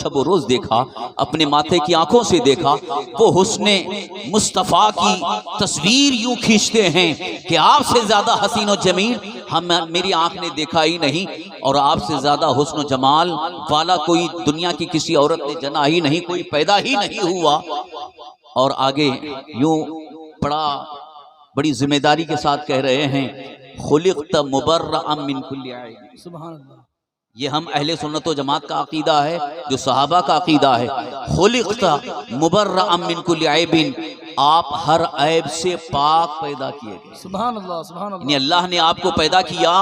शब रोज देखा, अपने माथे की आंखों से देखा, वो हुस्ने मुस्तफ़ा की तस्वीर यूं खींचते हैं कि आपसे ज्यादा हसीन और जमील मेरी आंख ने देखा ही नहीं, और आपसे ज्यादा हुस्न जमाल वाला कोई दुनिया की किसी औरत ने जना ही नहीं, कोई पैदा ही नहीं हुआ। और आगे यूं बड़ी जिम्मेदारी के साथ कह रहे हैं, खुलिक़्त मुबर्रअम मिन कुल्ली ऐब। सुभान अल्लाह। ये हम अहले सुन्नत व जमात का अकीदा है, जो सहाबा का अकीदा है। खुलिक़्त मुबर्रअम मिन कुल्ली ऐबिन, आप हर ऐब से पाक पैदा किए गए। सुभान अल्लाह, सुभान अल्लाह। अल्लाह ने आपको पैदा किया,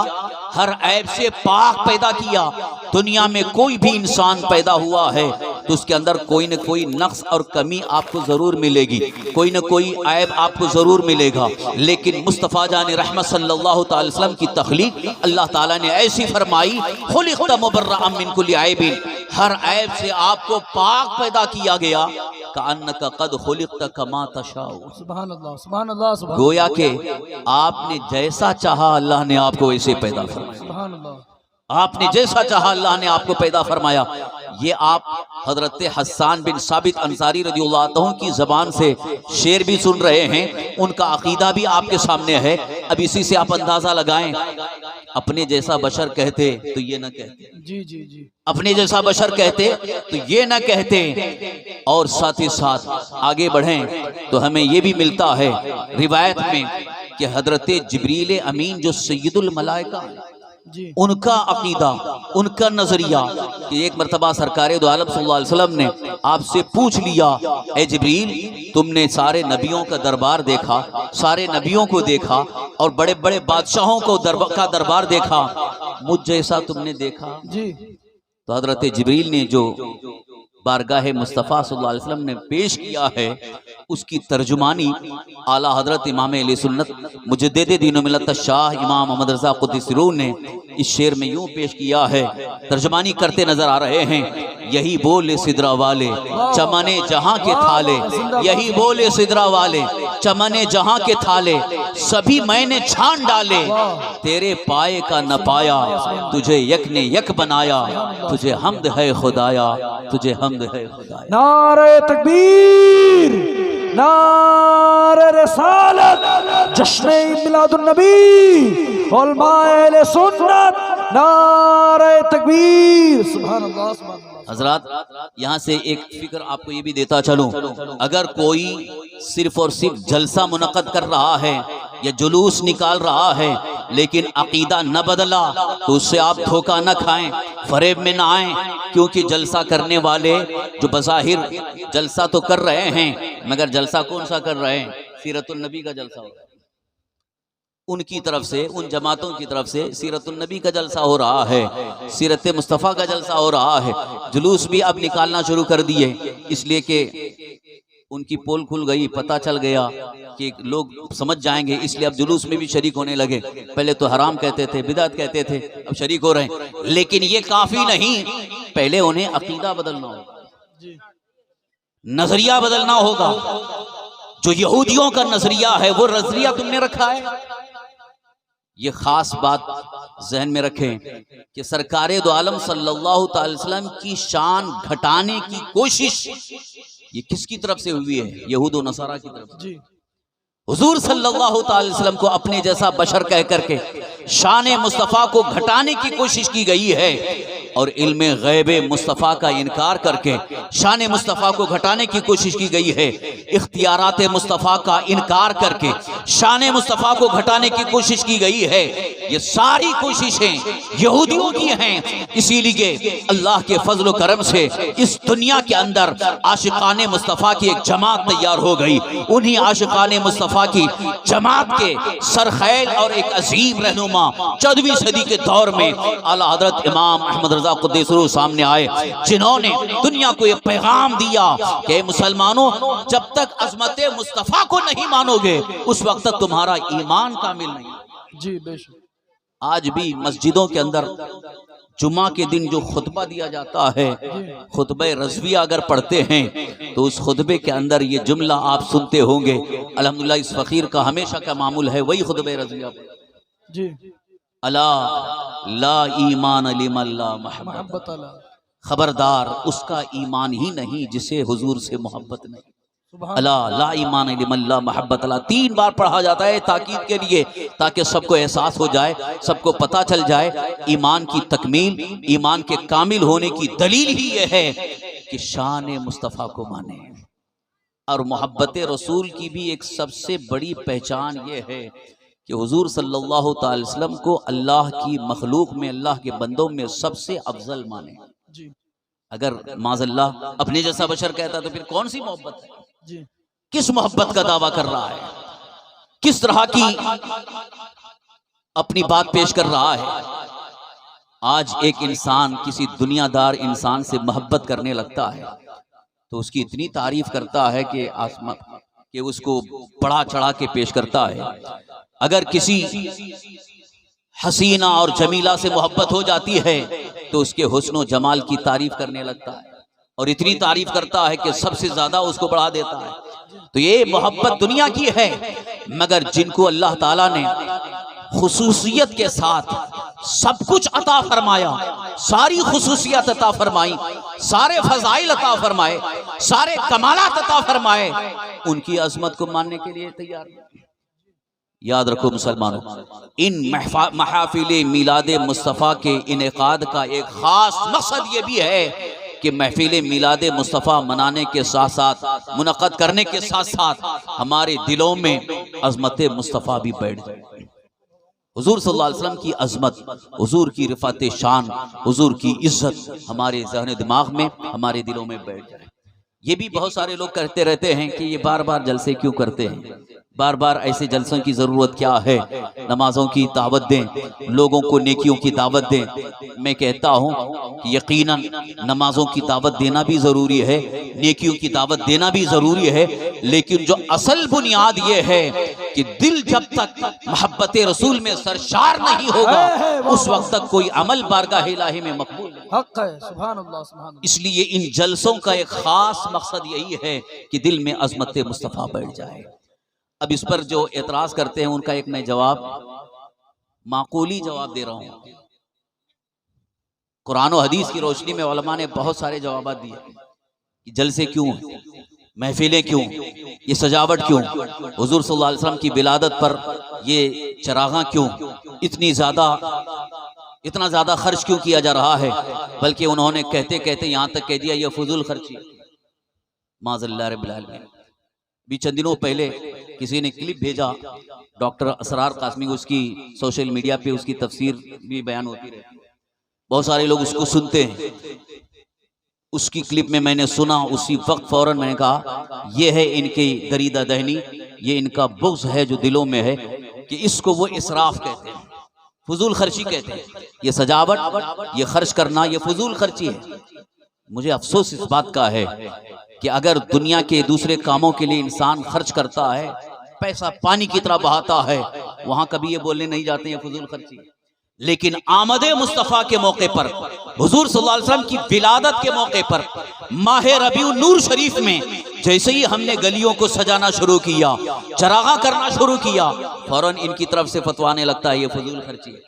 हर ऐब से पाक पैदा किया। दुनिया में कोई भी इंसान पैदा हुआ है तो उसके अंदर कोई न कोई नक्स और कमी आपको जरूर मिलेगी, कोई न कोई ऐब आपको जरूर मिलेगा। लेकिन मुस्तफ़ा जान रहमत सल्लल्लाहु अलैहि वसल्लम की तख्लीक अल्लाह ताला ने ऐसी फरमाई, खुलिक़्त मुबर्रअम मिन कुल्ली ऐबिन, हर ऐब से आपको पाक पैदा किया गया। कअन्नका क़द खुलिक़्त कमा तशाउ। सुभान अल्लाह, सुभान अल्लाह। गोया के आपने जैसा चाहा अल्लाह ने आपको वैसे पैदा फरमाया। सुभान अल्लाह। आपने जैसा चाहा अल्लाह ने आपको पैदा फरमाया। ये आप हजरत हस्सान बिन साबित अंसारी रज़ियल्लाहु अन्हु की जबान से शेर भी सुन रहे हैं, उनका अकीदा भी आपके सामने है। अब इसी से आप अंदाजा लगाएं, अपने जैसा बशर कहते तो ये न कहते, जी जी जी, अपने जैसा बशर कहते तो ये न कहते। और साथ ही साथ आगे बढ़ें तो हमें ये भी मिलता है रिवायत में कि हजरत जिब्रील अमीन जो सैयदुल मलाइका, उनका अकीदा, उनका नजरिया कि एक मरतबा सरकारे दो आलम सल्लल्लाहु अलैहि वसल्लम ने आपसे पूछ लिया, ए जिब्रील, तुमने सारे नबियों का दरबार देखा, सारे नबियों को देखा और बड़े बड़े बादशाहों को दरबार देखा, मुझ जैसा तुमने देखा? जी। तो हजरत जिब्रील ने जो बारगाह मुस्तफ़ा सल्लल्लाहु अलैहि वसल्लम ने पेश किया है, उसकी तर्जुमानी आला हजरत इमाम अहले सुन्नत मुजद्दिद दीन व मिल्लत शाह इमाम मोहम्मद रज़ा क़ुद्दस रूह ने इस शेर में यूं पेश किया है, तर्जुमानी करते नजर आ रहे हैं। यही बोले सिदरा वाले चमने जहां के थाले, यही बोले सिदरा वाले चमने जहां के थाले, सभी मैंने छान डाले, तेरे पाए का न पाया, तुझे यक ने यक बनाया, तुझे हमद है खुदाया, तुझे हमद है खुदाया। नारे तकबीर, नारे रिसालत, जश्न मिलादुन नबी, उलमाए अहले सुन्नत, नारे तकबीर। सुभान अल्लाह, सुभान अल्लाह। हजरात, यहाँ से एक फिक्र आपको ये भी देता चलूं, अगर कोई सिर्फ और सिर्फ जलसा मुनक़द कर रहा है या जुलूस निकाल रहा है लेकिन अकीदा न बदला, तो उससे आप धोखा न खाएं, फरेब में न आएं, क्योंकि जलसा करने वाले जो बज़ाहिर जलसा तो कर रहे हैं, मगर जलसा कौन सा कर रहे हैं? सीरतुन नबी का जलसा हो रहा है। उनकी तरफ से, उन जमातों की तरफ से सीरतुन नबी का जलसा हो रहा है, सीरत मुस्तफ़ा का जलसा हो रहा है। जुलूस भी अब निकालना शुरू कर दिए, इसलिए कि उनकी पोल खुल गई, पता चल गया कि लोग समझ जाएंगे, इसलिए अब जुलूस में भी शरीक होने लगे। पहले तो हराम कहते थे, बिदअत कहते थे, अब शरीक हो रहे हैं। लेकिन ये काफी नहीं, पहले उन्हें अकीदा बदलना होगा, नजरिया बदलना होगा। जो यहूदियों का नजरिया है वो नजरिया तुमने रखा है। ये खास बात जहन में रखें कि सरकारे दो आलम सल्लल्लाहु अलैहि वसल्लम की शान घटाने की कोशिश ये किसकी तरफ से हुई है? यहूद व नसारा की तरफ से। हुजूर सल्लल्लाहु अलैहि वसल्लम को अपने जैसा बशर कह करके शान मुस्तफ़ा को घटाने की कोशिश की गई है, और इल्मे गैबे मुस्तफ़ा का इनकार करके शान मुस्तफ़ा को घटाने की कोशिश की गई है। इख्तियारात मुस्तफ़ा का इनकार करके शान मुस्तफ़ा को घटाने की कोशिश की गई है। ये सारी कोशिशें यहूदियों की हैं। इसीलिए अल्लाह के फजल करम से इस दुनिया के अंदर आशिकाने मुस्तफ़ा की एक जमात तैयार हो गई। उन्हीं आशिकाने मुस्तफ़ा की जमात के सरखैल और एक अजीम रहनुमा 14वीं सदी के दौर में आला हजरत इमाम अहमद रज़ा क़ुद्दस रूह सामने आए, जिन्होंने दुनिया को यह पैगाम दिया कि मुसलमानों, जब तक अज़मत मुस्तफ़ा को नहीं मानोगे उस वक्त तक तुम्हारा ईमान कामिल नहीं। जी बेशक। आज भी मस्जिदों के अंदर जुमा के दिन जो खुतबा दिया जाता है, खुतबे रज़विया अगर पढ़ते हैं तो उस खुतबे के अंदर ये जुमला आप सुनते होंगे। अल्हम्दुलिल्लाह इस फ़कीर का हमेशा का मामूल है वही खुतबे रज़विया जी। अला ला ईमान लिमन ला महब्बत, खबरदार उसका ईमान ही नहीं जिसे हुजूर से मोहब्बत नहीं। सुभान अला ला ईमान लिमन ला मोहब्बत अला 3 बार पढ़ा जाता है ताकीद के लिए, ताकि सबको एहसास हो जाए, सबको पता चल जाए ईमान की तकमील, ईमान के कामिल होने की दलील ही यह है कि शान मुस्तफ़ा को माने। और मोहब्बत रसूल की भी एक सबसे बड़ी पहचान ये है कि हुजूर सल्लल्लाहु अलैहि वसल्लम को अल्लाह की मखलूक में, अल्लाह के बंदों में सबसे अफजल माने। जी अगर माज़अल्लाह अपने जैसा बशर कहता तो फिर कौन सी मोहब्बत है? जी किस मोहब्बत का दावा कर रहा है, किस तरह की अपनी बात पेश कर रहा है। आज एक इंसान किसी दुनियादार इंसान से मोहब्बत करने लगता है तो उसकी इतनी तारीफ करता है कि आसमान कि उसको बढ़ा चढ़ा के पेश करता है। अगर किसी हसीना और जमीला से मोहब्बत हो जाती है तो उसके हुस्न और जमाल की तारीफ करने लगता है और इतनी तारीफ करता है कि सबसे ज्यादा उसको बढ़ा देता है। तो ये मोहब्बत दुनिया की है, मगर जिनको अल्लाह ताला ने खुसूसियत के साथ सब कुछ अता फरमाया, सारी खुसूसियत अता फरमाई, सारे फजाइल अता फरमाए, सारे कमालात अता फरमाए, उनकी अजमत को मानने के लिए तैयार नहीं। याद रखो मुसलमानों, इन महफिल मिलाद मुस्तफ़ा के इनेकाद का एक खास मकसद ये भी है कि महफिल मिलाद मुस्तफ़ा मनाने के साथ साथ, मुनक़द करने के साथ साथ हमारे दिलों में अजमत मुस्तफ़ा भी बैठ जाए। हुजूर सल्लल्लाहु अलैहि वसल्लम की अजमत, हुजूर की रिफ़ात शान, हुजूर की इज्जत हमारे ज़हन दिमाग में, हमारे दिलों में बैठ जाए। ये भी बहुत सारे लोग कहते रहते हैं कि ये बार बार जलसे क्यों करते हैं, बार बार ऐसे जलसों की ज़रूरत क्या है, नमाजों की दावत दें, लोगों को नेकियों की दावत दें। मैं कहता हूँ कि यकीनन नमाजों की दावत देना भी ज़रूरी है, नेकियों की दावत देना भी ज़रूरी है, लेकिन जो असल बुनियाद ये है कि दिल जब तक मोहब्बत रसूल में सरशार नहीं होगा उस वक्त तक कोई अमल बारगाह इलाही में मकबूल नहीं। हक है, सुभान अल्लाह, सुभान अल्लाह। इसलिए इन जलसों का एक खास मकसद यही है कि दिल में अजमत मुस्तफ़ा बैठ जाए। अब इस पर जो एतराज करते हैं उनका एक मैं जवाब, माकूली जवाब दे रहा हूं। कुरान और हदीस की रोशनी में उलमा ने बहुत सारे जवाब दिए कि जलसे क्यों, महफिलें क्यों, ये सजावट क्यों, हुजूर सल्लल्लाहु अलैहि वसल्लम की विलादत पर ये चरागा क्यों, इतना ज्यादा खर्च क्यों किया जा रहा है। बल्कि उन्होंने कहते कहते यहां तक कह दिया ये फजूल खर्ची। माज़अल्लाह रब्बिल आलमीन। भी चंद दिनों पहले किसी ने क्लिप भेजा, डॉक्टर असरार कासमी, उसकी सोशल मीडिया पे उसकी तफसीर भी बयान होती रहती है, बहुत सारे लोग उसको सुनते हैं। उसकी क्लिप में मैंने सुना, उसी वक्त फौरन मैंने कहा ये है इनकी दरीदा दहनी, ये इनका बुग़्ज़ है जो दिलों में है कि इसको वो इसराफ कहते हैं, फजूल खर्ची कहते हैं। ये सजावट, ये खर्च करना, ये फजूल खर्ची है। मुझे अफसोस इस बात का है कि अगर दुनिया के दूसरे कामों के लिए इंसान खर्च करता है, पैसा पानी की तरह बहाता है, वहां कभी ये बोलने नहीं जाते हैं फजूल खर्ची। लेकिन आमदे मुस्तफ़ा के मौके पर, हुजूर सल्लल्लाहु अलैहि वसल्लम की विलादत के मौके पर, माह रबीउन नूर शरीफ में जैसे ही हमने गलियों को सजाना शुरू किया, चरागा करना शुरू किया, फौरन इनकी तरफ से फतवाने लगता है ये फजूल खर्ची है,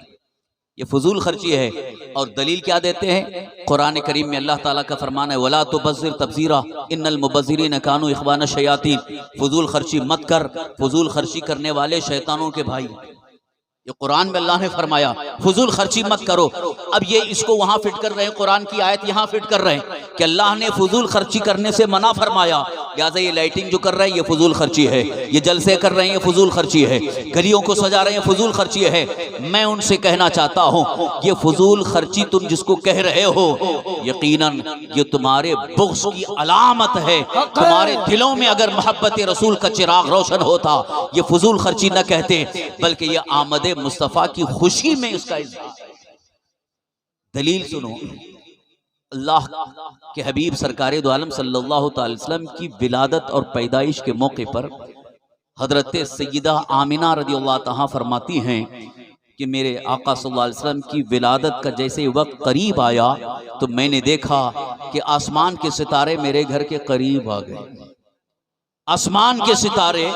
ये फजूल खर्ची है। और दलील क्या देते हैं? कुरान करीम में अल्लाह ताला का फरमान है वला तुबज़िर तबज़ीरा इन्नल मुबज़्ज़िरीन कानू इख़वान शयातीन। फजूल खर्ची मत कर, फजूल खर्ची करने वाले शैतानों के भाई। ये कुरान में अल्लाह ने फरमाया फजूल खर्ची मत करो। अब ये इसको वहां फिट कर रहे हैं, कुरान की आयत यहाँ फिट कर रहे हैं कि अल्लाह ने फजूल खर्ची करने से मना फरमाया, लिहाजा ये लाइटिंग जो कर रहे हैं ये फजूल खर्ची है, ये जलसे कर रहे हैं ये फजूल खर्ची है, गलियों को सजा रहे हैं फजूल खर्ची है। मैं उनसे कहना चाहता हूँ ये फजूल खर्ची तुम जिसको कह रहे हो, यकीनन ये तुम्हारे बुग़्ज़ की अलामत है। तुम्हारे दिलों में अगर मोहब्बत रसूल का चिराग रोशन होता, ये फजूल खर्ची न कहते, बल्कि ये आमद मुस्तफ़ा की खुशी में इसका इज़हार है। दलील सुनो, अल्लाह के हबीब सरकार दो आलम सल्लल्लाहु अलैहि वसल्लम की विलादत और पैदाइश के मौके पर हजरत सैयदा आमिना रज़ियल्लाहु तआला फरमाती हैं कि मेरे आका सल्लल्लाहु अलैहि वसल्लम की विलादत का जैसे वक्त करीब आया तो मैंने देखा कि आसमान के सितारे मेरे घर के करीब आ गए, आसमान के सितारे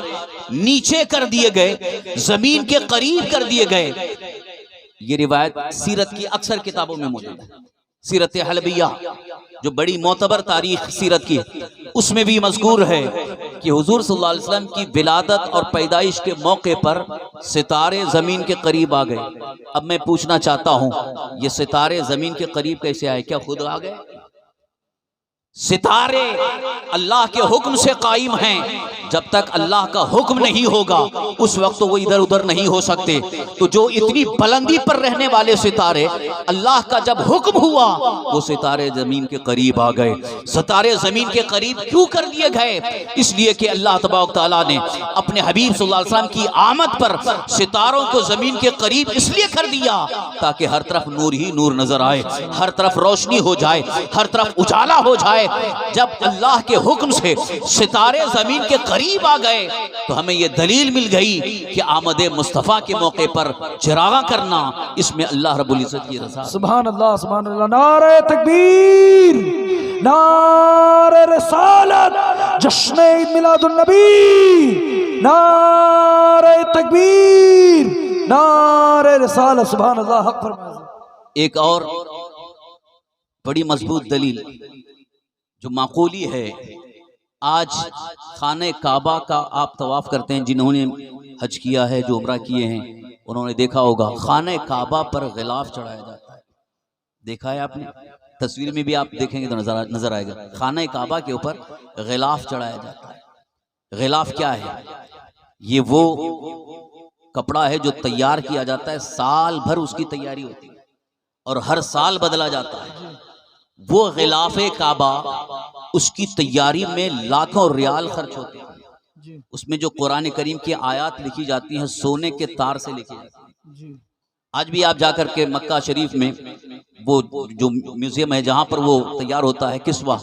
नीचे कर दिए गए, जमीन के करीब कर दिए गए। ये रिवायत सीरत की अक्सर किताबों में मौजूद है, सीरत हलबिया जो बड़ी मोतबर तारीख सीरत की, उसमें भी मज़कूर है कि हुजूर सल्लल्लाहु अलैहि वसल्लम की विलादत और पैदाइश के मौके पर सितारे ज़मीन के करीब आ गए। अब मैं पूछना चाहता हूँ, ये सितारे ज़मीन के करीब कैसे आए? क्या खुद आ गए? सितारे अल्लाह के हुक्म से कायम हैं। जब तक अल्लाह का हुक्म नहीं होगा उस वक्त तो वो इधर उधर नहीं हो सकते। तो जो इतनी बुलंदी पर रहने वाले सितारे, अल्लाह का जब हुक्म हुआ वो सितारे जमीन के करीब आ गए। सितारे जमीन के करीब क्यों कर दिए गए? इसलिए कि अल्लाह तबारक तआला ने अपने हबीब सल्लल्लाहु अलैहि वसल्लम की आमद पर सितारों को जमीन के करीब इसलिए कर दिया ताकि हर तरफ नूर ही नूर नजर आए, हर तरफ रोशनी हो जाए, हर तरफ उजाला हो जाए। जब अल्लाह के हुक्म से सितारे जमीन के करीब आ गए तो हमें यह दलील मिल गई कि आमद मुस्तफ़ा के मौके पर चिरागा करना, इसमें अल्लाह रब्बुल इज्जत की रज़ा। सुभान अल्लाह, सुभान अल्लाह। नारे तकबीर, नारे रिसालत, जश्न ईद मिलादुन नबी, नारे तकबीर, नारे रिसालत। सुभान अल्लाह, हक फरमाइए। एक और बड़ी मजबूत दलील जो माकूली है, आज खाने काबा का आप तवाफ करते हैं, जिन्होंने हज किया है, जो उम्रा किए हैं, उन्होंने देखा होगा खाने काबा पर गिलाफ चढ़ाया जाता है। देखा है आपने? तस्वीर में भी आप देखेंगे तो नजर आएगा, खाने काबा के ऊपर गिलाफ चढ़ाया जाता है। गिलाफ क्या है? ये वो कपड़ा है जो तैयार किया जाता है, साल भर उसकी तैयारी होती है और हर साल बदला जाता है। वो गिलाफे काबा, उसकी तैयारी में लाखों रियाल खर्च होते हैं। उसमें जो कुरान करीम की आयत लिखी जाती हैं सोने के तार से लिखी जाती हैं। आज भी आप जाकर के मक्का शरीफ में वो जो म्यूजियम है जहां पर वो तैयार होता है किस्वा,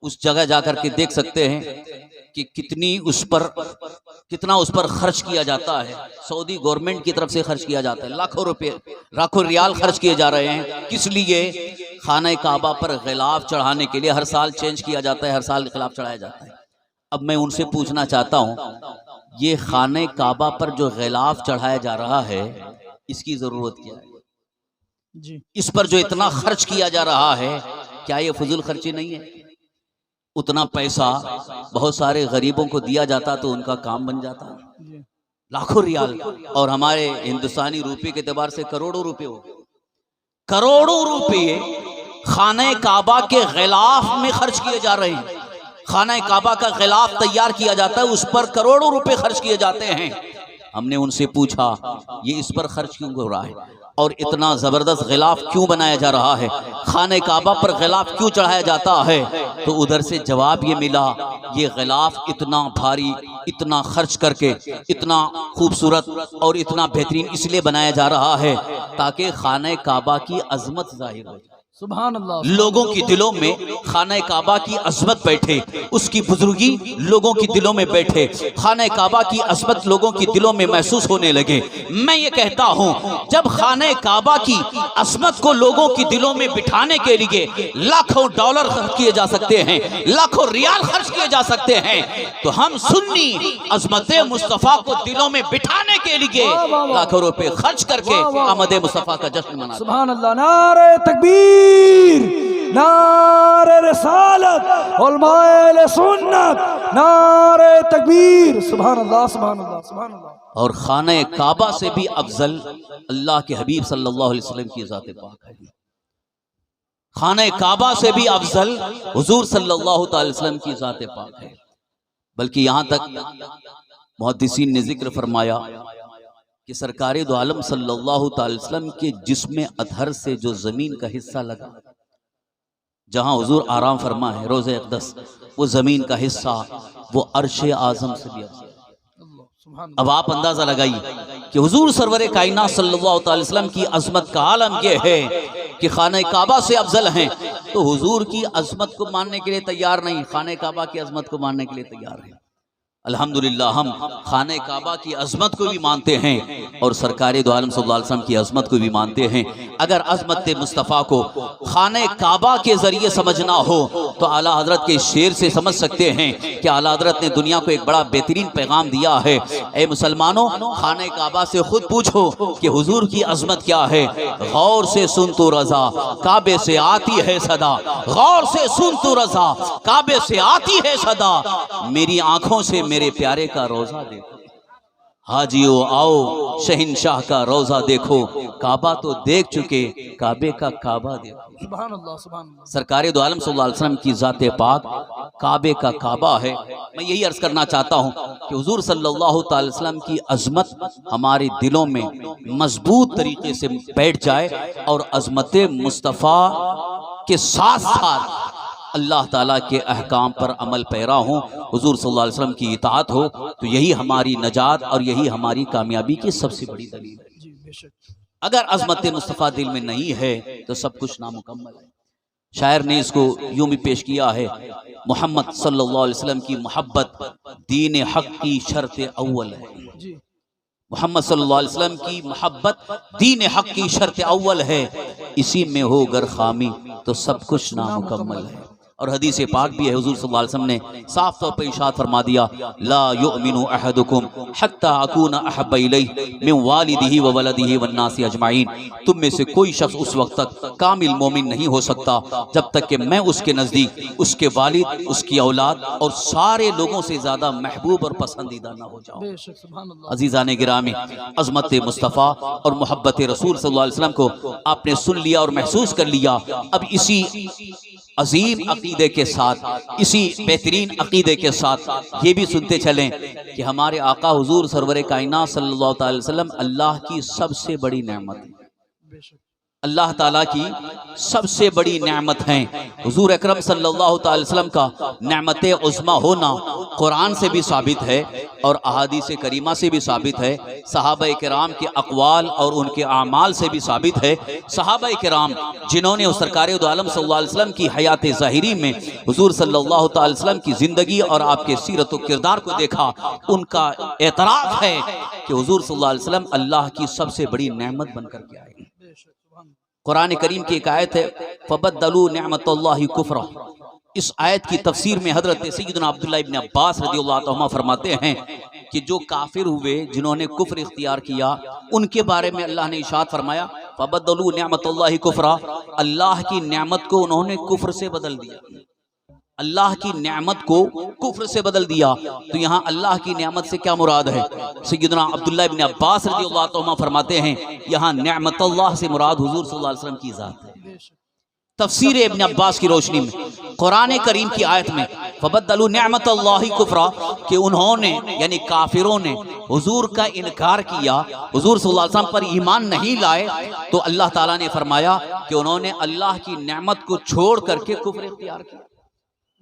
उस जगह जाकर के देख सकते हैं कि कितना उस पर खर्च किया जाता है। सऊदी गवर्नमेंट की तरफ से खर्च किया जाता है, लाखों रुपए, लाखों रियाल खर्च किए जा रहे हैं। किस लिए? खाना काबा पर गिलाफ चढ़ाने के लिए। हर साल चेंज किया जाता है, हर साल गिलाफ चढ़ाया जाता है। अब मैं उनसे पूछना चाहता हूँ, ये खाने काबा पर जो गिलाफ चढ़ाया जा रहा है, इसकी जरूरत क्या है जी? इस पर जो इतना खर्च किया जा रहा है, क्या ये फजूल खर्ची नहीं है? उतना पैसा बहुत सारे गरीबों को दिया जाता तो उनका काम बन जाता। लाखों रियाल, और हमारे हिंदुस्तानी रुपये के एतबार से करोड़ों रुपए हो, करोड़ों रुपए खाने काबा के गिलाफ में खर्च किए जा रहे हैं। खाना काबा का गिलाफ तैयार किया जाता है, उस पर करोड़ों रुपए खर्च किए जाते हैं। हमने उनसे पूछा ये इस पर खर्च क्यों हो रहा है और इतना जबरदस्त गिलाफ क्यों बनाया जा रहा है, खाने काबा पर गिलाफ क्यों चढ़ाया जाता है? तो उधर से जवाब ये मिला, ये गिलाफ इतना भारी, इतना खर्च करके, इतना खूबसूरत और इतना बेहतरीन इसलिए बनाया जा रहा है ताकि खाने काबा की अजमत जाहिर हो। सुभान अल्लाह। लोगों की दिलों में खाने काबा की अजमत बैठे, उसकी बुजुर्गी लोगों की दिलों में बैठे, खाने काबा की अजमत लोगों की दिलों में महसूस होने लगे। मैं ये कहता हूँ, जब खाने काबा की अजमत को लोगों की दिलों में बिठाने के लिए लाखों डॉलर खर्च किए जा सकते हैं, लाखों रियाल खर्च किए जा सकते हैं, तो हम सुन्नी अजमत मुस्तफ़ा को दिलों में बिठाने के लिए लाखों रुपए खर्च करके आमद मुस्तफ़ा का जश्न मनाते हैं। सुभान अल्लाह। नारे तकबीर, नारे रिसालत, उलमाए अहले सुन्नत, नारे तकबीर। सुभान अल्लाह, सुभान अल्लाह, सुभान अल्लाह। और खाने काबा से भी अफजल अल्लाह के हबीब सल्लल्लाहु अलैहि वसल्लम की ज़ात पाक है। खाने काबा से भी अफजल हुजूर सल्लल्लाहु अलैहि वसल्लम की ज़ात पाक है। बल्कि यहाँ तक मुहद्दिसीन ने जिक्र फरमाया कि सरकारे दो आलम सल्लल्लाहु अलैहि वसल्लम के जिस्म अतहर से जो जमीन का हिस्सा लगा, जहां हुजूर आराम फरमा है रोज़े अक़दस, वो जमीन का हिस्सा वो अर्शे आज़म से भी अफज़ल। अब आप अंदाजा लगाइए कि हुजूर सरवर कायनात सल्लल्लाहु अलैहि वसल्लम की अजमत का आलम यह है कि खाने काबा से अफजल हैं, तो हुजूर की अजमत को मानने के लिए तैयार नहीं, खाने काबा की अजमत को मानने के लिए तैयार है। अल्हम्दुलिल्लाह हम खाने काबा की अजमत को भी मानते हैं और सरकार दो आलम सल्लल्लाहु अलैहि वसल्लम की अजमत को भी मानते हैं। अगर अजमत मुस्तफ़ा को खाने काबा के ज़रिए समझना हो तो आला हज़रत के शेर से समझ सकते हैं कि आला हज़रत ने दुनिया को एक बड़ा बेहतरीन पैगाम दिया है। ए मुसलमानों, खाने काबा से खुद पूछो कि हुजूर की अजमत क्या है। गौर से सुन तो रज़ा काबे से आती है सदा, गौर से सुन तो रज़ा काबे से आती है सदा, मेरी आंखों से मेरे प्यारे का रोजा देखो। हाजियो आओ शहंशाह का रोजा देखो, काबा तो देख चुके काबे का काबा देखो। सुभान अल्लाह, सुभान अल्लाह। सरकार दो आलम सल्लल्लाहु अलैहि वसल्लम की ज़ाते पाक काबे का काबा है। मैं यही अर्ज करना चाहता हूँ कि हुजूर सल्लल्लाहु अलैहि वसल्लम की अजमत हमारे दिलों में मजबूत तरीके से बैठ जाए और अजमत मुस्तफ़ा के साथ साथ अल्लाह ताला के अहकाम पर अमल पैरा हो, हुजूर सल्लल्लाहु अलैहि वसल्लम की इताअत हो, तो यही हमारी नजात और यही हमारी कामयाबी की सबसे बड़ी दलील है। जी बेशक। अगर अजमत मुस्तफ़ा दिल में नहीं है तो सब कुछ नामुकम्मल है। शायर ने इसको यूं भी पेश किया है, मोहम्मद सल्लल्लाहु अलैहि वसल्लम की मोहब्बत दीन हक की शर्त अव्वल है। जी मोहम्मद सल्लल्लाहु अलैहि वसल्लम की मोहब्बत दीन हक की शर्त अव्वल है, इसी में हो गर खामी तो सब कुछ नामुकम्मल है। और हदीस पाक भी है, हुजूर सल्लल्लाहु अलैहि वसल्लम ने साफ तौर पर इरशाद फरमा दिया, ला युमिनु अहदुकुम हत्ता अकूना अहब्बा इलैहि मिन वालिदिही व वलदिही वन नासी अजमाइन। तुम में से कोई शख्स उस वक्त तक कामिल मोमिन नहीं हो सकता जब तक कि मैं उसके नज़दीक, उसके वालिद, उसकी औलाद और सारे लोगों से ज़्यादा महबूब और पसंदीदा ना हो जाऊं। बेशक, सुभान अल्लाह। अजीज़ान गिरामी, अज़मत मुस्तफ़ा और मोहब्बत रसूल सल्लल्लाहु अलैहि वसल्लम को आपने सुन लिया और महसूस कर लिया। अब इसी अजीम अकीदे के साथ, इसी बेहतरीन अकीदे के साथ ये भी सुनते चलें कि हमारे आका हुजूर सरवर कायनात सल्लल्लाहु अलैहि वसल्लम अल्लाह की सबसे बड़ी नेमत है। बेशक। अल्लाह ताला की सबसे बड़ी नेमत है। हुजूर अकरम सल्लल्लाहु अलैहि वसल्लम का नेमत उज़्मा होना कुरान से भी साबित है और अहादीस करीमा से भी साबित है, सहाबा किराम के अक़वाल और उनके आमाल से भी साबित है। सहाबा किराम जिन्होंने सरकार दो आलम सल्लल्लाहु अलैहि वसल्लम की हयात ज़ाहिरी में हुजूर सल्लल्लाहु अलैहि वसल्लम की ज़िंदगी और आपके सीरत व किरदार को देखा, उनका एतराफ़ है कि हुजूर सल्लल्लाहु अलैहि वसल्लम अल्लाह की सबसे बड़ी नेमत बनकर के आए। कुरान करीम की एक आयत है, फबद्दलू निअमतल्लाहि कुफ्रा। इस आयत की तफसीर में हजरत सैयदना अब्दुल्लाह इब्न अब्बास रज़ियल्लाहु अन्हुमा फरमाते हैं कि जो काफिर हुए, जिन्होंने कुफ्र इख्तियार किया, उनके बारे में अल्लाह ने इरशाद फरमाया, फबद्दलू निअमतल्लाहि कुफ्रा, अल्लाह की नेमत को उन्होंने कुफ्र से बदल दिया। अल्लाह की नेमत को कुफ्र से बदल दिया। तो यहाँ अल्लाह की नेमत से क्या मुराद है? सैयदना अब्दुल्लाह इब्न अब्बास रज़ियल्लाहु अन्हुमा फरमाते हैं, यहाँ नेमत अल्लाह से मुराद हुजूर सल्लल्लाहु अलैहि वसल्लम की ज़ात है। तफसीर इब्न अब्बास की रोशनी में कुरान करीम की आयत में फबद्दलू निअमतल्लाहि कुफ्रा कि उन्होंने यानी काफिरों ने हुजूर का इनकार किया, हुजूर सल्लल्लाहु अलैहि वसल्लम पर ईमान नहीं लाए, तो अल्लाह ताला ने फरमाया कि उन्होंने अल्लाह की नेमत को छोड़ करके कुफ्र इख्तियार किया।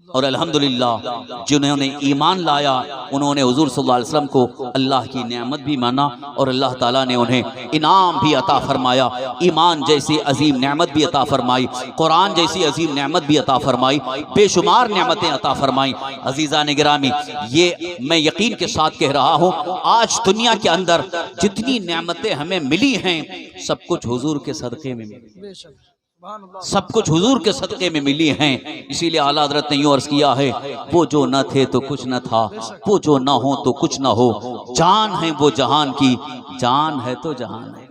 और अल्हम्दुलिल्लाह जिन्होंने ईमान लाया उन्होंने हुजूर सल्लल्लाहु अलैहि वसल्लम को अल्लाह की नेमत भी माना और अल्लाह ताला ने उन्हें इनाम भी अता फरमाया। ईमान जैसी अजीम नेमत भी अता फरमाई, कुरान जैसी अजीम नेमत भी अता फरमाई, बेशुमार नेमतें अता फरमाई। अजीज़ान गिरामी, ये मैं यकीन के साथ कह रहा हूँ, आज दुनिया के अंदर जितनी नेमतें हमें मिली हैं सब कुछ हुजूर के सदक़े में मिली, सब कुछ हुजूर के सदक़े में मिली हैं। इसीलिए आला हज़रत ने यूं अर्ज़ किया है, वो जो न थे तो कुछ न था, वो जो न हो तो कुछ न हो, जान है वो जहान की, जान है तो जहान है।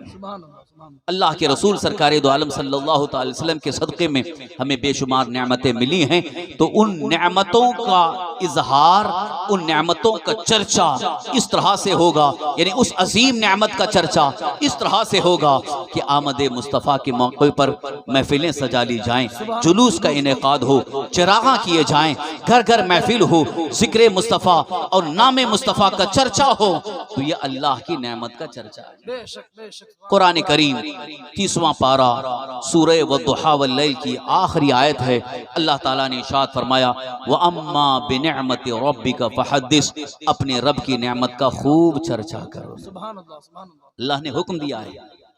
अल्लाह के रसूल सरकार दो आलम सल्लल्लाहु अलैहि वसल्लम के सदक़े में हमें बेशुमार नेमतें मिली हैं, तो उन नेमतों का इजहार, उन नेमतों का चर्चा इस तरह से होगा, यानी उस अजीम नेमत का चर्चा इस तरह से होगा कि आमद मुस्तफ़ा के मौके पर महफिलें सजा ली जाएं, जुलूस का इनेकाद हो, चिरागा किए जाएं, घर घर महफिल हो, जिक्र मुस्तफ़ा और नाम मुस्तफ़ा का चर्चा हो, तो ये अल्लाह की नेमत का चर्चा है। कुरान करीम 30वां पारा सूरह वद्दुहा वल्लैल की आखिरी आयत है। अल्लाह ताला ने इरशाद फरमाया, व अम्मा बिनिअमति रब्बिका फहद्दिस, अपने रब की नेमत का खूब चर्चा करो। अल्लाह ने हुक्म दिया है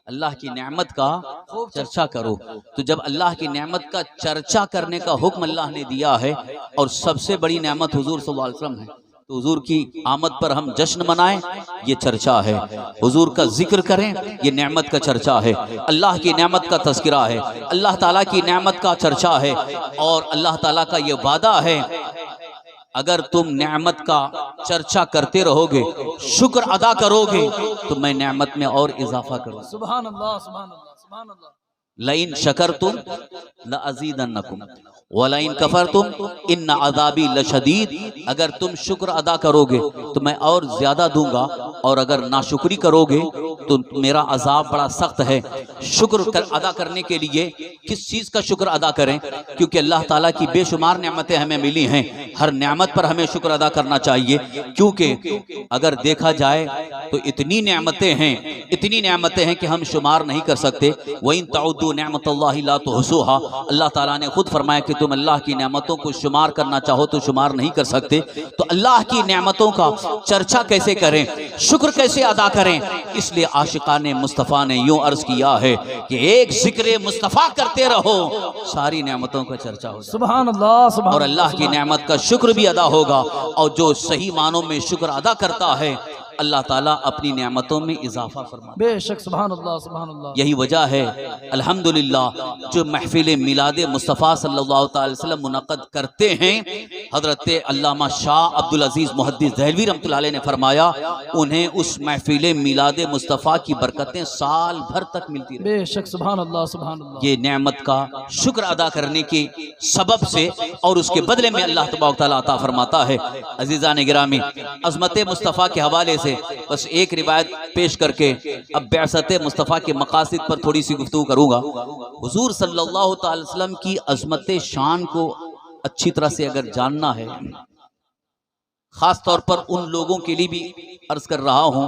अल्लाह की नेमत का चर्चा करो। तो जब अल्लाह की नेमत का चर्चा करने का हुक्म अल्लाह ने दिया है और सबसे बड़ी नेमत हुजूर सल्लल्लाहु अलैहि वसल्लम है, तो हुजूर की आमद पर हम जश्न मनाएं, ये चर्चा है। हुजूर का जिक्र करें, ये नेमत का चर्चा है। अल्लाह की नेमत का तज़किरा है, अल्लाह ताला की नेमत का चर्चा है। और अल्लाह ताला का ये वादा है, अगर तुम नेमत का चर्चा करते रहोगे, शुक्र अदा करोगे, तो मैं नेमत में और इजाफा करूँ। सुभान अल्लाह, सुभान अल्लाह, सुभान अल्लाह। लइन शकरतुम लअज़ीदन्नकुम वलइन कफरतुम इन्न अज़ाबी लशदीद। अगर तुम शुक्र अदा करोगे तो मैं और ज्यादा दूंगा, और अगर नाशुक्री करोगे तो मेरा अजाब बड़ा सख्त है। शुक्र अदा करने के लिए किस चीज का शुक्र अदा करें? क्योंकि अल्लाह ताला की बेशुमार नेमतें हमें मिली हैं, हर नेमत पर हमें शुक्र अदा करना चाहिए। क्योंकि अगर देखा जाए तो इतनी नेमतें हैं कि हम शुमार नहीं कर सकते। वइन तउद्दू नेमतल्लाहि ला तुहसूहा, अल्लाह ताला ने खुद फरमाया कि तुम अल्लाह की नेमतों को शुमार करना चाहो तो शुमार नहीं कर सकते। तो अल्लाह की नेमतों का चर्चा कैसे करें, शुक्र कैसे अदा करें? इसलिए आशिकाने मुस्तफ़ा ने यूं अर्ज किया है कि एक जिक्र मुस्तफ़ा करते रहो, सारी नेमतों का चर्चा हो। सुभान अल्लाह, सुभान और अल्लाह की नेमत का शुक्र भी अदा होगा। और जो सही मानों में शुक्र अदा करता है, अल्लाह ताला अपनी नेमतों में इजाफा फरमाता है। बेशक, सुभान अल्लाह, सुभान अल्लाह। यही वजह है अल्हम्दुलिल्लाह जो महफिल मिलाद मुस्तफ़ा सल्लल्लाहु अलैहि वसल्लम मुनक़द करते हैं, हज़रत अल्लामा शाह अब्दुल अजीज़ मुहद्दिस दहलवी रहमतुल्लाह अलैह ने फरमाया, उन्हें उस महफिल मिलाद मुस्तफ़ा की बरकतें साल भर तक मिलती हैं। बेशक, सुभान अल्लाह, सुभान अल्लाह। ये नेमत का शुक्र अदा करने के सबब से और उसके बदले में अल्लाह तबारक तआला अता फरमाता है। अज़ीज़ान गिरामी, अज़मत मुस्तफ़ा के हवाले से बस एक रिवायत पेश करके अब बिअसत मुस्तफ़ा के मकासिद पर थोड़ी सी गुफ्तगू करूंगा। हुजूर सल्लल्लाहु अलैहि वसल्लम की अज़मत शान को अच्छी तरह से अगर जानना है, खास तौर पर उन लोगों के लिए भी अर्ज कर रहा हूं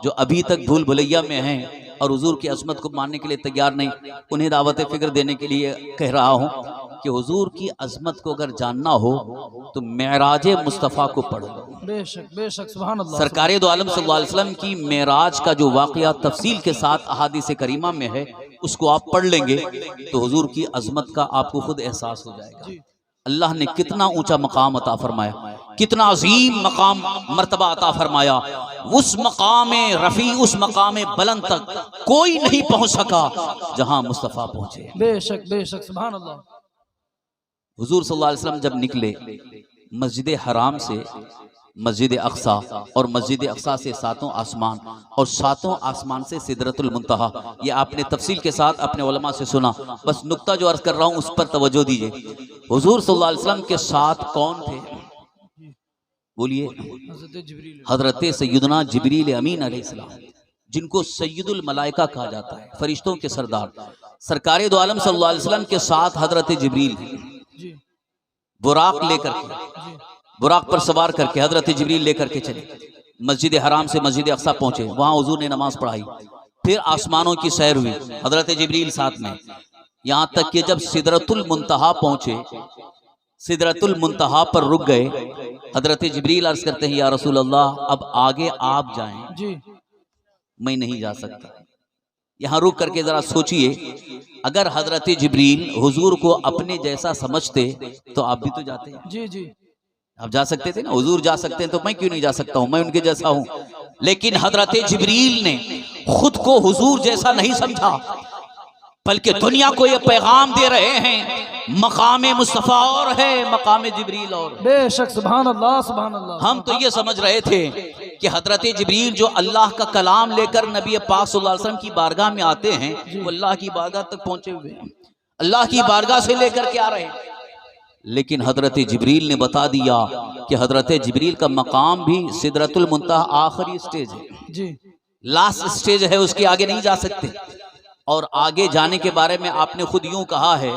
जो अभी तक भूल भुलैया में हैं और हुजूर की अज़मत को मानने के लिए तैयार नहीं, उन्हें दावत फ़िक्र देने के लिए कह रहा हूं कि हुजूर की अज़मत को अगर जानना हो तो मेराज मुस्तफ़ा को पढ़ लो। बेशक, बेशक, सुभान अल्लाह। सरकारे दो आलम सल्लल्लाहु अलैहि वसल्लम की मेराज का जो वाक़या तफसील के साथ अहादीस करीमा में है, उसको आप पढ़ लेंगे तो हुजूर की अज़मत का आपको खुद एहसास हो जाएगा। अल्लाह ने कितना ऊंचा मकाम अता फरमाया, कितना अजीम मकाम मर्तबा अता फरमाया। उस मकाम रफ़ी, उस मकाम बुलंद तक कोई नहीं पहुंच सका जहां मुस्तफ़ा पहुंचे। बेशक, बेशक, सुभान अल्लाह। हुजूर सल्लल्लाहु अलैहि वसल्लम जब निकले मस्जिद हराम से, मस्जिद अक्सा, और मस्जिद अक्सा से सातों आसमान, और सातों आसमान से सिदरतुल मुंतहा, ये आपने तफसील के साथ अपने उलमा से सुना। बस नुक्ता जो अर्ज कर रहा हूँ उस पर तवज्जो दीजिए। हुजूर सल्लल्लाहु अलैहि वसल्लम के साथ कौन थे? बोलिए, हजरत सैयदना जिब्रील अमीन अलैहिस्सलाम, जिनको सैयदुल मलाइका कहा जाता है, फरिश्तों के सरदार। सरकारे दो आलम सल्लल्लाहु अलैहि वसल्लम के साथ हजरत जिब्रील बुराक लेकर के, बुराक पर सवार करके हजरत जिब्रील लेकर के चले, मस्जिद हराम से मस्जिद अक्सा पहुंचे। वहां हुजूर ने नमाज पढ़ाई, फिर आसमानों की सैर हुई, हजरत जिब्रील साथ में, यहाँ तक कि जब सिदरतुल मुंतहा पहुंचे, सिदरतुल मुंतहा पर रुक गए। हजरत जिब्रील अर्ज करते हैं, या रसूल अल्लाह, अब आगे आप जाएं जी, मैं नहीं जा सकता। यहाँ रुक करके जरा सोचिए, अगर हजरत जिब्रील हुजूर को अपने जैसा समझते तो आप भी तो जाते हैं। जी जी, आप जा सकते थे ना, हुजूर जा सकते हैं तो मैं क्यों नहीं जा सकता हूं? मैं उनके जैसा हूं। लेकिन हजरत जिब्रील ने खुद को हुजूर जैसा नहीं समझा, बल्कि दुनिया को ये पैगाम दे रहे हैं, मकाम मुस्तफ़ा और है, मकाम जिब्रील और। बेशक, सुभान अल्लाह, सुभान अल्लाह। हम तो ये समझ रहे थे कि हजरत जिब्रील जो अल्लाह का कलाम लेकर नबी पाक सल्लल्लाहु अलैहि वसल्लम की बारगाह में आते हैं, वो अल्लाह की बारगाह तक पहुंचे हुए हैं, अल्लाह की बारगाह से लेकर के आ रहे हैं। लेकिन हजरत जिब्रील ने बता दिया कि हजरत जिब्रील का मकाम भी सिदरतुल मुंतहा आखिरी स्टेज है जी, लास्ट स्टेज है, उसके आगे नहीं जा सकते। और आगे जाने के बारे में आपने खुद यूं कहा है,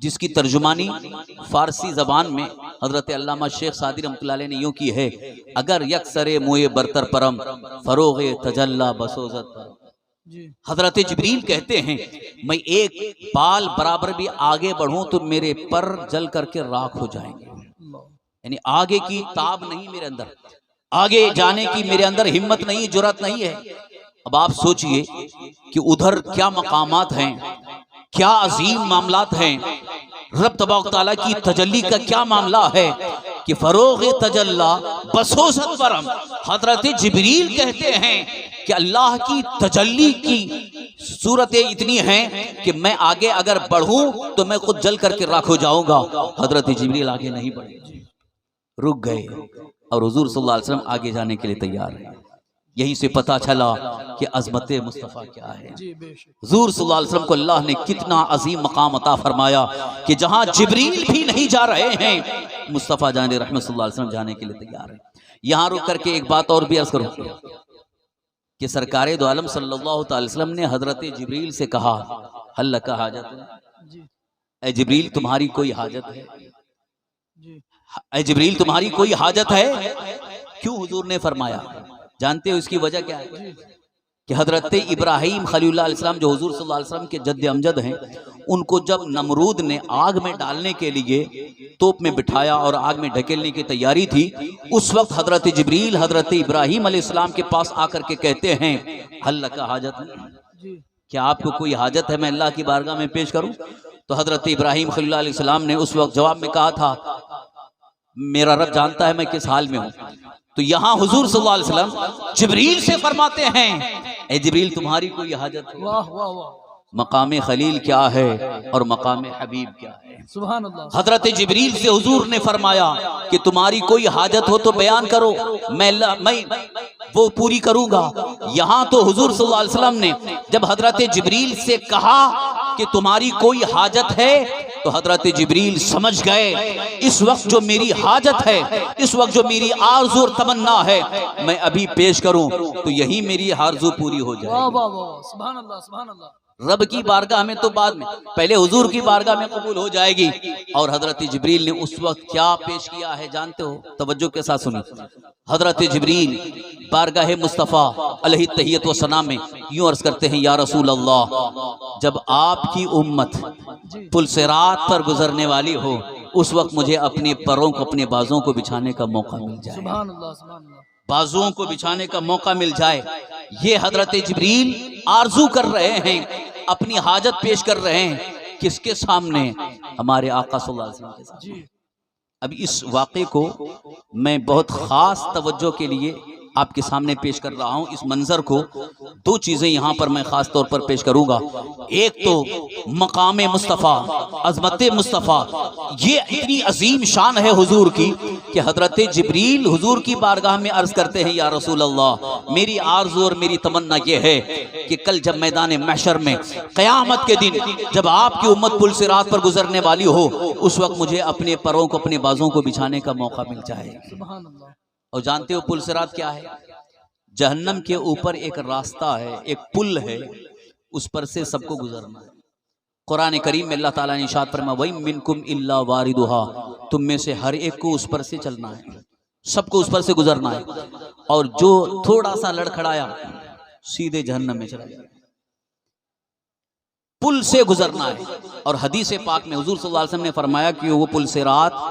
जिसकी तर्जुमानी फारसी जबान में हजरत अल्लामा शेख सादी रहमतुल्लाह अलैह ने यूं की है, अगर यकसरे मुए बरतर परम फरोगे तजल्ला बसोजत परम। हजरत जिब्रील कहते हैं, मैं एक बाल बराबर भी आगे बढ़ूं तो मेरे पर जल करके राख हो जाएंगे। यानी आगे की ताब नहीं मेरे अंदर, आगे जाने की मेरे अंदर हिम्मत नहीं, जुर्रत नहीं है। अब आप सोचिए कि उधर क्या मकामात हैं, क्या अजीम मामलात हैं। रब तबारक तआला की तजल्ली का क्या मामला है कि फरोग तजल्ला बसोसत परम हजरत जिब्रील कहते हैं कि अल्लाह की तजल्ली की सूरतें इतनी हैं कि मैं आगे अगर बढ़ूं तो मैं खुद जल करके राख हो जाऊंगा। हजरत जिब्रील आगे नहीं बढ़े, रुक गए और हुजूर सल्लल्लाहु अलैहि वसल्लम आगे जाने के लिए तैयार है। यहीं से पता चला कि अज़मत मुस्तफ़ा क्या है। हुजूर सल्लल्लाहु अलैहि वसल्लम को अल्लाह ने कितना अजीम मकाम अता फरमाया कि जहां जिब्रील भी नहीं जा रहे हैं, मुस्तफ़ा जान रहमत सल्लल्लाहु अलैहि वसल्लम जाने के लिए तैयार है। यहाँ रुक करके एक बात और भी अर्ज करूं कि सरकारे दो आलम सल्लल्लाहु अलैहि वसल्लम ने हजरत जिब्रील से कहा, हल लका हाजत, ऐ जिब्रील तुम्हारी कोई हाजत है? ऐ जिब्रील तुम्हारी कोई हाजत है? क्यों हुजूर ने फरमाया? जानते हो इसकी वजह क्या है? कि हजरत इब्राहीम खलीलुल्लाह अलैहिस्सलाम जो हुजूर सल्लल्लाहु अलैहि वसल्लम के जद्द अमजद हैं, उनको जब नमरूद ने आग में डालने के लिए तोप में बिठाया और आग में ढकेलने की तैयारी थी, उस वक्त हजरत जिब्रील हजरत इब्राहीम अलैहिस्सलाम के पास आकर के कहते हैं, हल लका हाजत, क्या आपको कोई हाजत है मैं अल्लाह की बारगाह में पेश करूं? तो हजरत इब्राहीम खलीलुल्लाह अलैहिस्सलाम ने उस वक्त जवाब में कहा था, मेरा रब जानता है मैं किस हाल में हूं। तो यहां हुजूर सल्लल्लाहु अलैहि वसल्लम जिब्रील से फरमाते हैं, ए जिब्रील तुम्हारी कोई हाजत है? वाह वाह वाह, मकाम खलील क्या है और मकाम हबीब क्या है? सुभान अल्लाह। हजरत जिब्रील से हुजूर ने फरमाया कि तुम्हारी कोई हाजत हो तो बयान करो, मैं वो पूरी करूंगा। यहां तो हुजूर सल्लल्लाहु अलैहि वसल्लम ने जब हजरत जिब्रील से कहा कि तुम्हारी कोई हाजत है, तो हजरत जिब्रील समझ गए इस वक्त जो मेरी हाजत है, इस वक्त जो मेरी आरज़ू और तमन्ना है, मैं अभी पेश करूं तो यही मेरी आरज़ू पूरी हो जाए। सुभान अल्लाह, सुभान अल्लाह। रब की बारगाह में तो बाद में, पहले हुजूर की बारगाह में कबूल हो जाएगी। और हजरत जिब्रील ने उस वक्त क्या पेश किया है जानते हो? तवज्जो के साथ सुनिए। हजरत जिब्रील बारगाह मुस्तफ़ा अलैहि तहियत व सना में यूं अर्ज करते हैं, या रसूल अल्लाह, जब आपकी उम्मत पुल सिरात पर गुजरने वाली हो, उस वक्त मुझे अपने परों को, अपने बाजुओं को बिछाने का मौका मिल जाए। सुभान अल्लाह, सुभान अल्लाह। बाजुओं को बिछाने का मौका मिल जाए, ये हजरत जिब्रील आरजू कर रहे हैं, अपनी हाजत पेश कर रहे हैं। किसके सामने? हमारे आका सल्लल्लाहु अलैहि वसल्लम के सामने। अब इस वाक़े को मैं बहुत ख़ास तवज्जो के लिए आपके सामने पेश कर रहा हूं। इस मंजर को दो चीज़ें यहाँ पर मैं ख़ास तौर पर पेश करूँगा। एक तो मकाम मुस्तफ़ा, अज़मत मुस्तफ़ा, ये इतनी अजीम शान है हुजूर की कि हजरत जिब्रील हुजूर की बारगाह में अर्ज़ करते हैं, या रसूल अल्लाह, मेरी आरज़ू और मेरी तमन्ना ये है कि कल जब मैदान महशर में क़यामत के दिन जब आपकी उम्मत पुल सिरात पर गुजरने वाली हो, उस वक्त मुझे अपने परों को, अपने बाजुओं को बिछाने का मौका मिल जाए। सुभान अल्लाह। और जानते हो पुल सिरात क्या है? जहन्नम के ऊपर एक रास्ता है, एक पुल है, उस पर से सबको गुजरना है। कुरान करीम में अल्लाह ताला ने इरशाद फरमाया, वई मिनकुम इल्ला वारिदुहा, तुम में से हर एक को उस पर से चलना है, सबको उस पर से गुजरना है। और जो थोड़ा सा लड़खड़ाया सीधे जहन्नम में चला गया। पुल से गुजरना है। और हदीस पाक में हुजूर सल्लल्लाहु अलैहि वसल्लम ने फरमाया कि वो पुल सिरात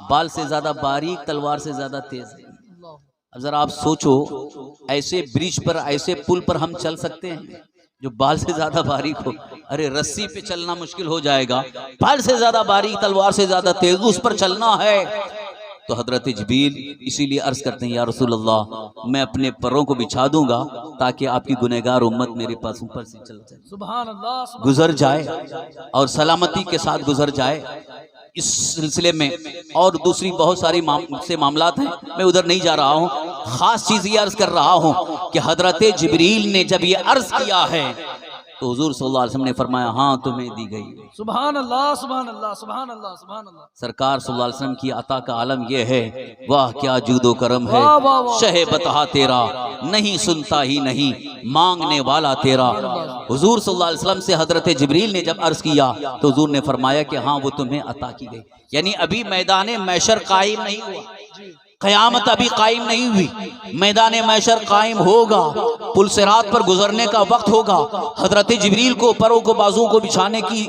बाल से ज्यादा बारीक, तलवार से ज्यादा तेज है। अब जरा आप सोचो, ऐसे ब्रिज पर, ऐसे पुल पर हम चल सकते हैं जो बाल से ज्यादा बारीक हो? अरे रस्सी पे चलना मुश्किल हो जाएगा, बाल से ज्यादा बारीक, तलवार से ज्यादा तेज, उस पर चलना है। तो हजरत जिब्रील इसीलिए अर्ज करते हैं, या रसूल अल्लाह, मैं अपने परों को बिछा दूंगा ताकि आपकी गुनहगार उम्मत मेरे पास ऊपर से चल जाए, सुभान अल्लाह, गुजर जाए और सलामती के साथ गुजर जाए। इस सिलसिले में और दूसरी बहुत सारी मामलात हैं, मैं उधर नहीं जा रहा हूँ। खास चीज ये अर्ज कर रहा हूँ कि हजरत जिब्रील ने जब ये अर्ज किया है तो हुजूर सल्लल्लाहु अलैहि वसल्लम ने फरमाया, हाँ तुम्हें दी गई। सुभान अल्लाह, सुभान अल्लाह, सुभान अल्लाह, सुभान अल्लाह। सरकार सल्लल्लाहु अलैहि वसल्लम की अता का आलम यह है, वाह क्या जूदो करम है, शहे बतहा तेरा, नहीं सुनता ही नहीं मांगने वाला तेरा। हुजूर सल्लल्लाहु अलैहि वसल्लम से हजरत जिब्रील ने जब अर्ज किया तो हुजूर ने फरमाया कि हाँ वो तुम्हें अता की गई। यानी अभी मैदान महशर कायम नहीं हुआ, क़यामत अभी कायम नहीं हुई, मैदान महशर कायम होगा, पुल सिरात पर गुजरने का वक्त होगा। हजरत जिब्रील को परों को, बाजुओं को बिछाने की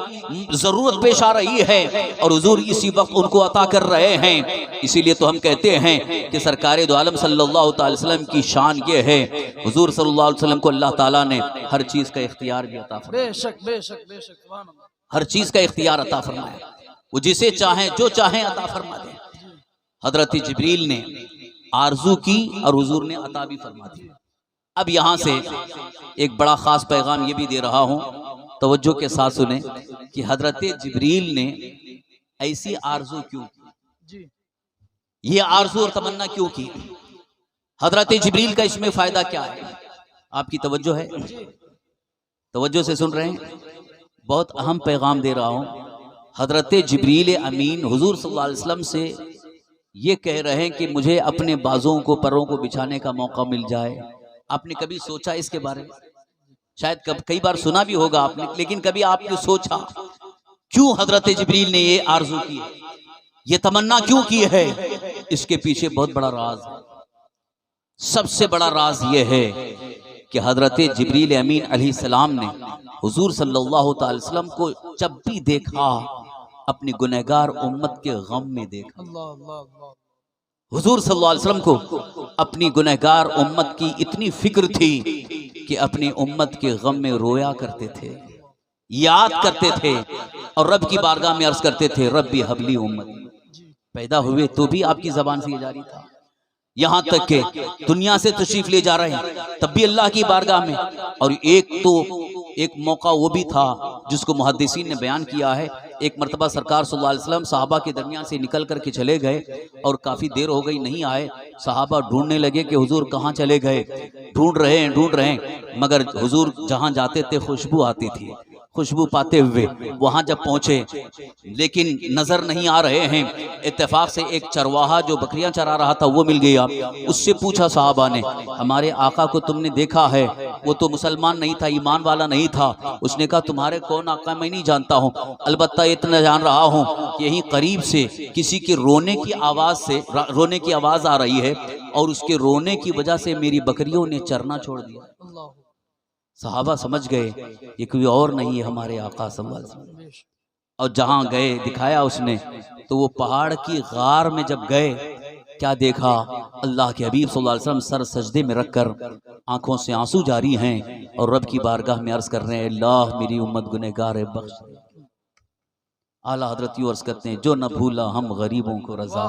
जरूरत पेश आ रही है और हुजूर इसी वक्त उनको अता कर रहे हैं। इसीलिए तो हम कहते हैं कि सरकार दो आलम सल्लल्लाहु अलैहि वसल्लम की शान ये है, हुजूर सल्लल्लाहु अलैहि वसल्लम को अल्लाह ताला ने हर चीज का इख्तियार भी अता फरमाया, बेशक बेशक बेशक, हर चीज का इख्तियार अता फरमाया। वो जिसे चाहें जो चाहें अता फरमा दें। हजरत जिब्रील ने आरजू की और हुजूर ने अता भी फरमा दी। अब यहाँ से एक बड़ा खास पैगाम ये भी दे रहा हूँ, तवज्जो के साथ सुने कि हजरत जिब्रील ने ऐसी आरजू क्यों की, ये आरजू और तमन्ना क्यों की, हजरत जिब्रील का इसमें फायदा क्या है? आपकी तवज्जो है, तवज्जो से सुन रहे हैं? बहुत अहम पैगाम दे रहा हूँ। हजरत जिब्रील अमीन हुजूर सल्लल्लाहु अलैहि वसल्लम से ये कह रहे हैं कि मुझे अपने बाजों को परों को बिछाने का मौका मिल जाए। आपने कभी सोचा इसके बारे में? शायद कई बार सुना भी होगा आपने, लेकिन कभी आपने सोचा क्यों हजरत जिब्रील ने ये आरजू की, ये तमन्ना क्यों की है? इसके पीछे बहुत बड़ा राज है। सबसे बड़ा राज ये है कि हजरत जिब्रील अमीन अलैहिस्सलाम ने हुजूर सल्लल्लाहु अलैहि वसल्लम को जब भी देखा अपनी गुनहगार उम्मत के गम में देखा। हुजूर सल्लल्लाहु अलैहि वसल्लम को अपनी गुनहगार उम्मत की इतनी फिक्र थी कि अपनी उम्मत के गम में रोया करते थे, याद करते थे और रब की बारगाह में अर्ज करते थे, रब्बी हबली उम्मत। पैदा हुए तो भी आपकी जबान से ये जारी था, यहाँ तक के दुनिया से तशरीफ ले जा रहे हैं तब भी अल्लाह की बारगाह में। और एक मौका वो भी था जिसको मुहद्दिसीन ने बयान किया है। एक मर्तबा सरकार सल्लल्लाहु अलैहि वसल्लम सहाबा के दरमियान से निकल करके चले गए और काफ़ी देर हो गई, नहीं आए। सहाबा ढूंढने लगे कि हुजूर कहाँ चले गए, ढूंढ रहे हैं, मगर हुजूर जहाँ जाते थे खुशबू आती थी। खुशबू पाते हुए वहां जब पहुंचे लेकिन नजर नहीं आ रहे हैं। इत्तेफाक से एक चरवाहा जो बकरियां चरा रहा था वो मिल गया। उससे पूछा साहबा ने, हमारे आका को तुमने देखा है? वो तो मुसलमान नहीं था, ईमान वाला नहीं था। उसने कहा, तुम्हारे कौन आका मैं नहीं जानता हूँ, अलबत्ता इतना जान रहा हूँ कि यहीं करीब से किसी के रोने की आवाज आ रही है और उसके रोने की वजह से मेरी बकरियों ने चरना छोड़ दिया। सहाबा समझ गए ये कोई और नहीं है, हमारे आका सल्लल्लाहु अलैहि वसल्लम। और जहां गए दिखाया उसने, तो वो पहाड़ की गार में जब गए क्या देखा, अल्लाह के हबीब सल्लल्लाहु अलैहि वसल्लम सर सजदे में रखकर आंखों से आंसू जारी हैं और रब की बारगाह में अर्ज कर रहे हैं, अल्लाह मेरी उम्मत गुनहगार है, बख्श। आला हजरत यूं अर्ज करते हैं, जो न भूला हम गरीबों को रजा।